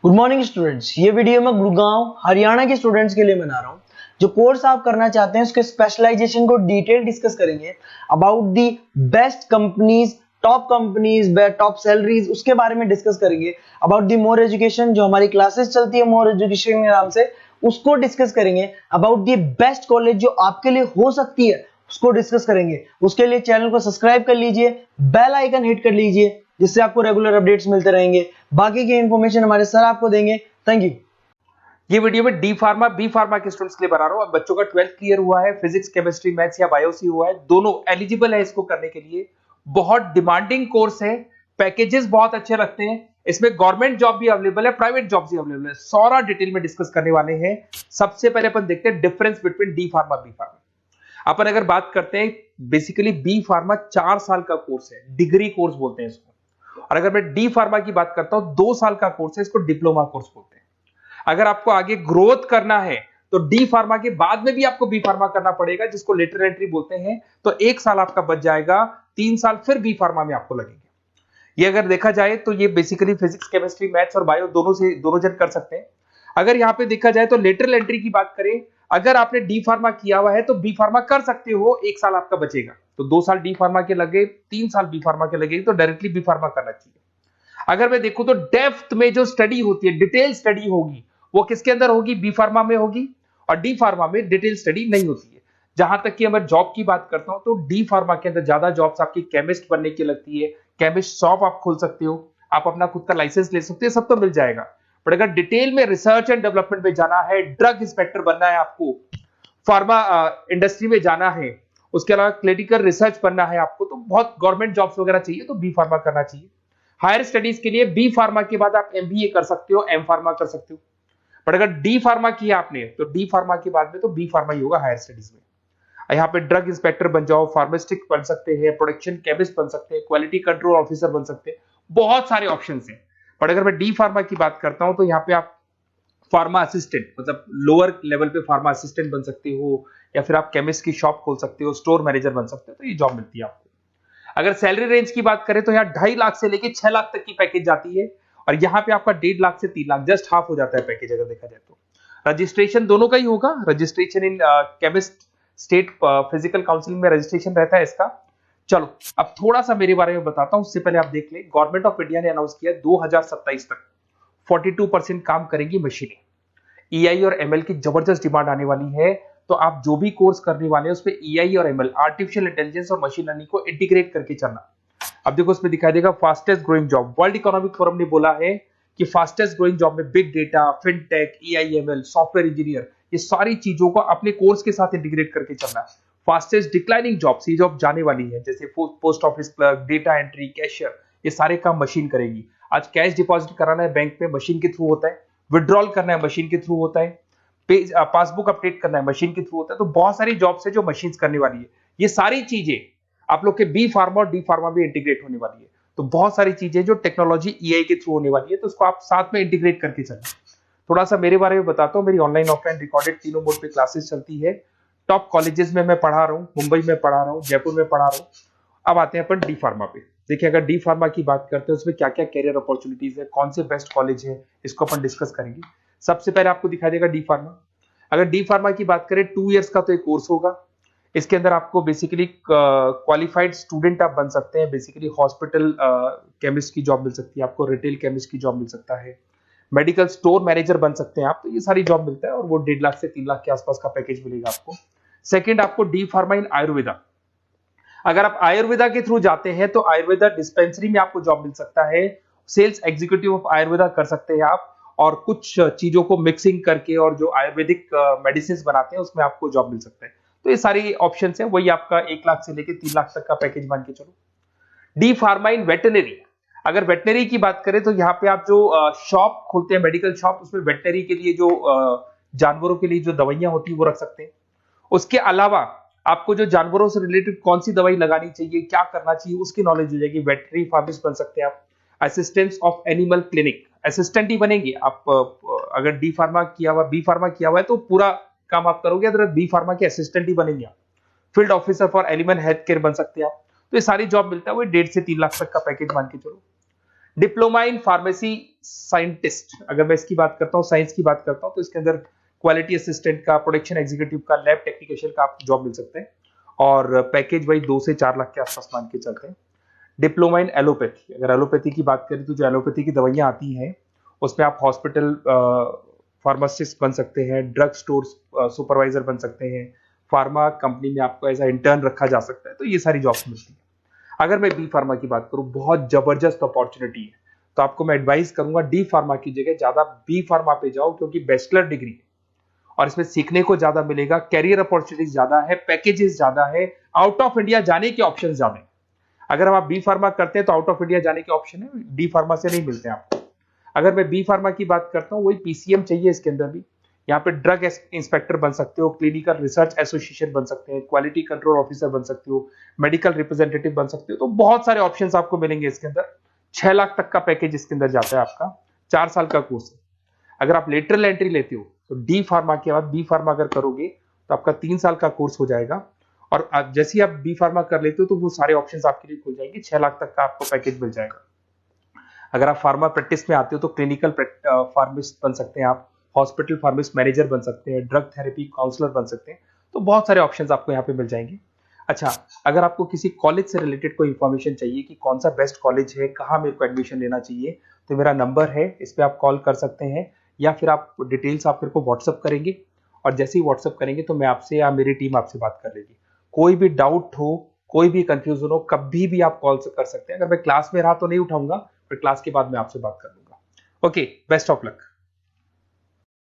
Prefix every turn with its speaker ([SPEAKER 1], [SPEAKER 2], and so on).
[SPEAKER 1] Good morning students. ये video मैं गुड़गांव हरियाणा के स्टूडेंट्स के लिए बना रहा हूँ। जो कोर्स आप करना चाहते हैं उसके स्पेशलाइजेशन को डिटेल डिस्कस करेंगे। About the best companies, top salaries, उसके बारे में डिस्कस करेंगे। अबाउट दी मोर एजुकेशन, जो हमारी क्लासेस चलती है मोर एजुकेशन के नाम से, उसको डिस्कस करेंगे। अबाउट दी बेस्ट कॉलेज जो आपके लिए हो सकती है उसको डिस्कस करेंगे। उसके लिए चैनल को सब्सक्राइब कर लीजिए, बेल आइकन हिट कर लीजिए, जिससे आपको रेगुलर अपडेट्स मिलते रहेंगे। बाकी की इंफॉर्मेशन हमारे सर आपको देंगे। Thank you.
[SPEAKER 2] ये वीडियो में डी फार्मा बी फार्मा के स्टूडेंट्स के लिए बना रहा हूं। अब बच्चों का 12th क्लियर हुआ है, फिजिक्स केमिस्ट्री मैथ्स या बायो सी हुआ है, दोनों एलिजिबल है इसको करने के लिए। बहुत डिमांडिंग कोर्स है, पैकेजेस बहुत अच्छे रखते हैं। इसमें गवर्नमेंट जॉब भी अवेलेबल है, प्राइवेट जॉब भी अवेलेबल है। सारा डिटेल में डिस्कस करने वाले हैं। सबसे पहले अपन देखते हैं difference between D pharma B pharma. अपन अगर बात करते हैं, बेसिकली बी फार्मा 4 साल का कोर्स है, डिग्री कोर्स बोलते हैं इसको। और अगर मैं डी फार्मा की बात करता हूं, 2 साल का कोर्स है, इसको डिप्लोमा कोर्स बोलते हैं। अगर आपको आगे ग्रोथ करना है तो डी फार्मा के बाद में भी आपको बी फार्मा करना पड़ेगा, जिसको लेटर एंट्री बोलते हैं। तो 1 साल आपका बच जाएगा, 3 साल फिर बी फार्मा में आपको लगेंगे। ये अगर देखा जाए तो ये बेसिकली फिजिक्स केमिस्ट्री मैथ्स और बायो दोनों जन कर सकते हैं। अगर यहां पे देखा जाए तो लेटरल एंट्री की बात करें, अगर आपने डी फार्मा किया हुआ है तो बी फार्मा कर सकते हो, 1 साल आपका बचेगा। तो 2 साल डी फार्मा के लगे, 3 साल बी फार्मा के लगे, तो डायरेक्टली बी फार्मा करना चाहिए। अगर मैं देखूं तो डेप्थ में जो स्टडी होती है, डिटेल स्टडी होगी, वो किसके अंदर होगी? बी फार्मा में होगी। और डी फार्मा में डिटेल स्टडी नहीं होती है। जहां तक कि मैं जॉब की बात करता हूं तो डी फार्मा के अंदर ज्यादा जॉब्स आपकी केमिस्ट बनने की लगती है। केमिस्ट शॉप आप खोल सकते हो, आप अपना खुद का लाइसेंस ले सकते हो, सब तो मिल जाएगा। पर अगर डिटेल में रिसर्च एंड डेवलपमेंट में जाना है, ड्रग इंस्पेक्टर बनना है आपको, फार्मा इंडस्ट्री में जाना है, उसके अलावा क्लिनिकल रिसर्च बनना है आपको, तो बहुत गवर्नमेंट जॉब्स वगैरह चाहिए, तो बी फार्मा करना चाहिए। हायर स्टडीज के लिए बी फार्मा के बाद आप एमबीए कर सकते हो, एम फार्मा कर सकते हो। पर अगर डी फार्मा किया आपने तो डी फार्मा के बाद में तो बी फार्मा ही होगा हायर स्टडीज में। यहाँ पे ड्रग इंस्पेक्टर बन जाओ, फार्मास्टिक बन सकते हैं, प्रोडक्शन केमिस्ट बन सकते हैं, क्वालिटी कंट्रोल ऑफिसर बन सकते हैं, बहुत सारे ऑप्शन हैं। पर अगर मैं डी फार्मा की बात करता हूं तो यहाँ पे आप फार्मा असिस्टेंट, मतलब लोअर लेवल पे फार्मा असिस्टेंट बन सकते हो, या फिर आप केमिस्ट की शॉप खोल सकते हो, स्टोर मैनेजर बन सकते हो, तो ये जॉब मिलती है आपको। अगर सैलरी रेंज की बात करें तो यहाँ 2.5 लाख से लेके 6 लाख तक की पैकेज जाती है। और यहाँ पे आपका 1.5 लाख से 3 लाख, जस्ट हाफ हो जाता है पैकेज अगर देखा जाए तो। रजिस्ट्रेशन दोनों का ही होगा। Registration in chemist state physical counselling में रजिस्ट्रेशन रहता है इसका। चलो अब थोड़ा सा मेरे बारे में बताता हूं, उससे पहले आप देख लें। गवर्नमेंट ऑफ इंडिया ने अनाउंस किया 2027 तक 42% काम करेंगी मशीनें। ईआई और एमएल की जबरदस्त डिमांड आने वाली है। तो आप जो भी कोर्स करने वाले हैं उसपे ईआई और एमएल, आर्टिफिशियल इंटेलिजेंस और मशीन लर्निंग को इंटीग्रेट करके चलना। अब देखो उसमें दिखाई देगा fastest growing job. World economic forum ने बोला है कि फास्टेस्ट ग्रोइंग जॉब में big data, fintech, EI, ML, software engineer, ये सारी चीजों को अपने कोर्स के साथ इंटीग्रेट करके चलना। फास्टेस्ट डिक्लाइनिंग जॉब्स, ये जॉब जाने वाली है, जैसे post office clerk, data entry, cashier, ये सारे काम मशीन करेगी। आज कैश डिपॉजिट कराना है बैंक में, मशीन के थ्रू होता है। विड्रॉल करना है, मशीन के थ्रू होता है। पासबुक अपडेट करना है, मशीन के थ्रू होता है। तो बहुत सारी जॉब्स है जो मशीन करने वाली है। ये सारी चीजें आप लोग के बी फार्मा और डी फार्मा भी इंटीग्रेट होने वाली है। तो बहुत सारी चीजें जो टेक्नोलॉजी ईआई के थ्रू होने वाली है, तो उसको आप साथ में इंटीग्रेट करके चलें। थोड़ा सा मेरे बारे में बताता हूँ। मेरी ऑनलाइन ऑफलाइन रिकॉर्डेड तीनों मोड पे क्लासेस चलती है। टॉप कॉलेजेस में मैं पढ़ा रहा हूँ, मुंबई में पढ़ा रहा हूँ, जयपुर में पढ़ा रहा हूँ। अब आते हैं अपन डी फार्मा पे। देखिए अगर डी फार्मा की बात करते हैं उसमें क्या क्या कैरियर अपॉर्चुनिटीज है, कौन से बेस्ट कॉलेज है, इसको अपन डिस्कस करेंगे। सबसे पहले आपको दिखाई देगा डी फार्मा। अगर डी फार्मा की बात करें 2 इयर्स का तो एक कोर्स होगा। इसके अंदर आपको बेसिकली क्वालिफाइड स्टूडेंट आप बन सकते हैं। बेसिकली हॉस्पिटल केमिस्ट की जॉब मिल सकती है आपको, रिटेल केमिस्ट की जॉब मिल सकता है, मेडिकल स्टोर मैनेजर बन सकते हैं आप। तो ये सारी जॉब मिलता है और वो 1.5 लाख से 3 लाख के आसपास का पैकेज मिलेगा आपको। सेकंड, आपको डी फार्मा इन आयुर्वेदा। अगर आप आयुर्वेदा के थ्रू जाते हैं तो आयुर्वेदा डिस्पेंसरी में आपको जॉब मिल सकता है। सेल्स एग्जीक्यूटिव ऑफ आयुर्वेदा कर सकते हैं आप, और कुछ चीजों को मिक्सिंग करके और जो आयुर्वेदिक मेडिसिन बनाते हैं उसमें आपको जॉब मिल सकता है। तो ये सारी ऑप्शंस हैं। वही आपका 1 लाख से लेके 3 लाख तक का पैकेज मान के चलो। डी फार्मा इन वेटनरी। अगर वेटनरी की बात करें तो यहाँ पे आप जो शॉप खोलते हैं, मेडिकल शॉप, उसमें वेटनरी के लिए जो जानवरों के लिए जो दवाइयां होती है वो रख सकते हैं। उसके अलावा आपको जो जानवरों से रिलेटेड कौन सी दवाई लगानी चाहिए, क्या करना चाहिए, उसकी नॉलेज हो जाएगी। वेटनरी फार्मासिस्ट बन सकते हैं आप। Assistants of animal clinic, assistant ही बनेंगे आप। अगर डी फार्मा किया हुआ, बी फार्मा किया हुआ है तो पूरा काम आप करोगे, अगर बी फार्मा के असिस्टेंट ही बनेंगे आप। Field officer for animal health care बन सकते हैं आप। तो ये सारी जॉब मिलता है, वो 1.5 से 3 लाख तक का पैकेज मान के चलो। डिप्लोमा इन फार्मेसी साइंटिस्ट, अगर मैं इसकी बात करता हूँ, साइंस की बात करता हूँ, तो इसके अंदर क्वालिटी असिस्टेंट का, प्रोडक्शन एग्जीक्यूटिव का, लैब टेक्निशियन का आप जॉब मिल सकते हैं और पैकेज वही 2 से 4 लाख के आसपास मान के चलते हैं। डिप्लोमा इन एलोपैथी, अगर एलोपैथी की बात करें तो जो एलोपैथी की दवाइयां आती हैं उसमें आप हॉस्पिटल फार्मासिस्ट बन सकते हैं, ड्रग स्टोर सुपरवाइजर बन सकते हैं, फार्मा कंपनी में आपको एज इंटर्न रखा जा सकता है, तो ये सारी जॉब्स मिलती है। अगर मैं बी फार्मा की बात करूं, बहुत जबरदस्त अपॉर्चुनिटी है, तो आपको मैं एडवाइस करूंगा डी फार्मा की जगह ज्यादा बी फार्मा पे जाओ, क्योंकि बैचलर डिग्री है और इसमें सीखने को ज्यादा मिलेगा, कैरियर अपॉर्चुनिटीज ज्यादा है, पैकेजेस ज्यादा है, आउट ऑफ इंडिया जाने के ऑप्शन ज्यादा है। अगर हम आप बी फार्मा करते हैं तो आउट ऑफ इंडिया जाने के ऑप्शन है, डी फार्मा से नहीं मिलते आपको। अगर मैं बी फार्मा की बात करता हूँ, वही पीसीएम चाहिए इसके अंदर भी, यहाँ पे ड्रग इंस्पेक्टर बन सकते हो, क्लिनिकल रिसर्च एसोसिएशन बन सकते हैं, क्वालिटी कंट्रोल ऑफिसर बन सकते हो, मेडिकल रिप्रेजेंटेटिव बन सकते हो, तो बहुत सारे ऑप्शंस आपको मिलेंगे इसके अंदर। 6 लाख तक का पैकेज इसके अंदर जाता है आपका, 4 साल का कोर्स है। अगर आप लेटरल एंट्री लेते हो तो डी फार्मा के बाद बी फार्मा अगर करोगे तो आपका 3 साल का कोर्स हो जाएगा, और जैसे ही आप बी फार्मा कर लेते हो तो वो सारे ऑप्शंस आपके लिए खुल जाएंगे, 6 लाख तक का आपको पैकेज मिल जाएगा। अगर आप फार्मा प्रैक्टिस में आते हो तो क्लिनिकल फार्मिस्ट बन सकते हैं आप, हॉस्पिटल फार्मिस्ट मैनेजर बन सकते हैं, ड्रग थेरेपी काउंसलर बन सकते हैं, तो बहुत सारे ऑप्शंस आपको यहाँ पे मिल जाएंगे। अच्छा, अगर आपको किसी कॉलेज से रिलेटेड कोई इंफॉर्मेशन चाहिए कि कौन सा बेस्ट कॉलेज है, कहाँ मेरे को एडमिशन लेना चाहिए, तो मेरा नंबर है, इस पर आप कॉल कर सकते हैं, या फिर आप डिटेल्स आप मेरे को व्हाट्सअप करेंगे, और जैसे ही व्हाट्सअप करेंगे तो मैं आपसे या मेरी टीम आपसे बात कर लेगी। कोई भी डाउट हो, कोई भी कंफ्यूजन हो, कभी भी आप कॉल कर सकते हैं। अगर मैं क्लास में रहा तो नहीं उठाऊंगा, फिर क्लास के बाद मैं आपसे बात कर लूंगा। Okay, best of luck.